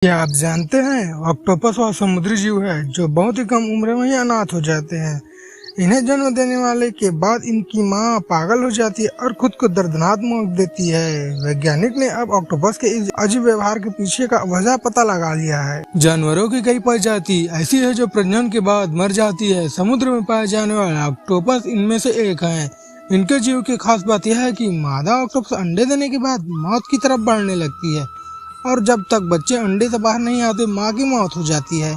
क्या आप जानते हैं ऑक्टोपस वह समुद्री जीव है जो बहुत ही कम उम्र में ही अनाथ हो जाते हैं। इन्हें जन्म देने वाले के बाद इनकी मां पागल हो जाती है और खुद को दर्दनाक मौत देती है। वैज्ञानिक ने अब ऑक्टोपस के इस अजीब व्यवहार के पीछे का वजह पता लगा लिया है। जानवरों की कई प्रजाति ऐसी है जो प्रजनन के बाद मर जाती है। समुद्र में पाए जाने वाले ऑक्टोपस इनमें से एक है। इनके जीव की खास बात यह है कि मादा ऑक्टोपस अंडे देने के बाद मौत की तरफ बढ़ने लगती है और जब तक बच्चे अंडे से बाहर नहीं आते माँ की मौत हो जाती है।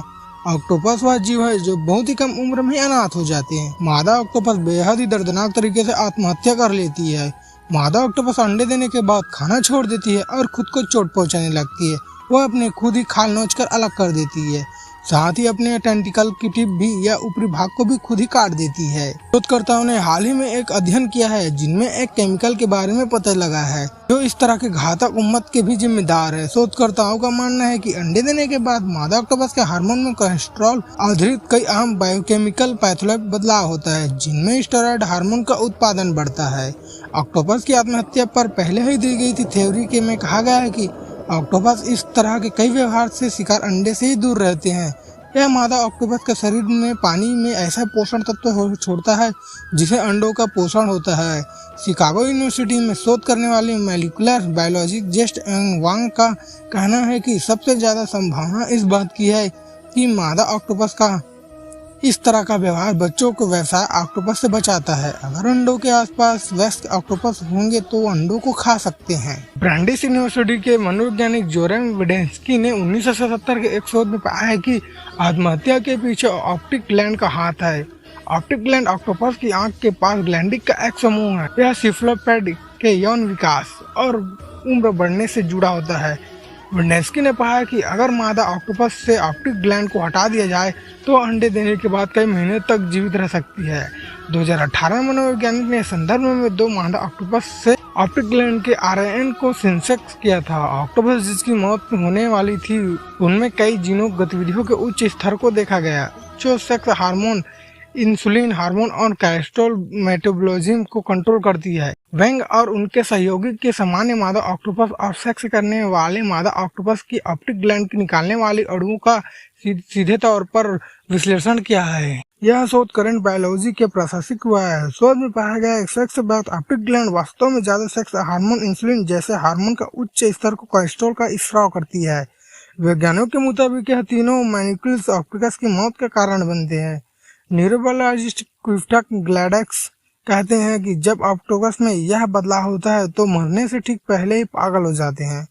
ऑक्टोपस वह जीव है जो बहुत ही कम उम्र में अनाथ हो जाते हैं। मादा ऑक्टोपस बेहद ही दर्दनाक तरीके से आत्महत्या कर लेती है। मादा ऑक्टोपस अंडे देने के बाद खाना छोड़ देती है और खुद को चोट पहुंचाने लगती है। वह अपने खुद ही खाल नोच कर अलग कर देती है, साथ ही अपने टेंटिकल की टिप भी या ऊपरी भाग को भी खुद ही काट देती है। शोधकर्ताओं ने हाल ही में एक अध्ययन किया है जिनमें एक केमिकल के बारे में पता लगा है जो इस तरह के घातक उम्मत के भी जिम्मेदार है। शोधकर्ताओं का मानना है कि अंडे देने के बाद मादा ऑक्टोपस के हार्मोन में कोलेस्ट्रॉल आधारित कई अहम बायोकेमिकल पैथोलॉजिक बदलाव होता है जिनमें स्टेरॉयड हार्मोन का उत्पादन बढ़ता है। ऑक्टोपस की आत्महत्या पर पहले ही दी गई थी थ्योरी के में कहा गया है कि ऑक्टोपस इस तरह के कई व्यवहार से शिकार अंडे से ही दूर रहते हैं। यह मादा ऑक्टोपस के शरीर में पानी में ऐसा पोषण तत्व छोड़ता है जिसे अंडों का पोषण होता है। शिकागो यूनिवर्सिटी में शोध करने वाली मॉलिक्यूलर बायोलॉजिस्ट जेस्ट एंग वांग का कहना है कि सबसे ज्यादा संभावना इस बात की है कि मादा ऑक्टोपस का इस तरह का व्यवहार बच्चों को व्यवसाय ऑक्टोपस से बचाता है। अगर अंडों के आसपास वयस्क ऑक्टोपस होंगे तो अंडों को खा सकते हैं। ब्रांडिस यूनिवर्सिटी के मनोवैज्ञानिक जोरेम विडेंस्की ने 1977 के एक शोध में पाया है कि आत्महत्या के पीछे ऑप्टिक ग्लैंड का हाथ है। ऑप्टिक ग्लैंड ऑक्टोपस की आंख के पास ग्लैंडिक का एक समूह है। यह सिफ्लोपैड के यौन विकास और उम्र बढ़ने से जुड़ा होता है। विडेंस्की ने पाया कि अगर मादा ऑक्टोपस से ऑप्टिक ग्लैंड को हटा दिया जाए तो अंडे देने के बाद कई महीने तक जीवित रह सकती है। 2018 में मनोवैज्ञानिक ने संदर्भ में 2 मादा ऑक्टोपस से ऑप्टिक ग्लैंड के आरएनए को सिंसेक्स किया था। ऑक्टोपस जिसकी मौत होने वाली थी उनमें कई जीनों गतिविधियों के उच्च स्तर को देखा गया जो सेक्स हार्मोन, इंसुलिन हार्मोन और कोलेस्ट्रॉल मेटाबॉलिज्म को कंट्रोल करती है। वेंग और उनके सहयोगी के सामान्य मादा ऑक्टोपस और सेक्स करने वाले मादा ऑक्टोपस की ऑप्टिक ग्लैंड की निकालने वाली अणुओं का सीधे तौर पर विश्लेषण किया है। यह शोध करंट बायोलॉजी के प्रासंगिक हुआ है। शोध में पाया गया है सेक्स के बाद ऑप्टिक ग्लैंड वास्तव में ज्यादा सेक्स हार्मोन, इंसुलिन जैसे हार्मोन का उच्च स्तर को कोलेस्ट्रॉल का स्राव करती है। वैज्ञानिकों के मुताबिक यह तीनों मॉलिक्यूल्स ऑक्टोपस की मौत का कारण बनते हैं। न्यूरोबायोलॉजिस्ट क्विफ्टा ग्लैडेक्स कहते हैं कि जब ऑक्टोपस में यह बदलाव होता है तो मरने से ठीक पहले ही पागल हो जाते हैं।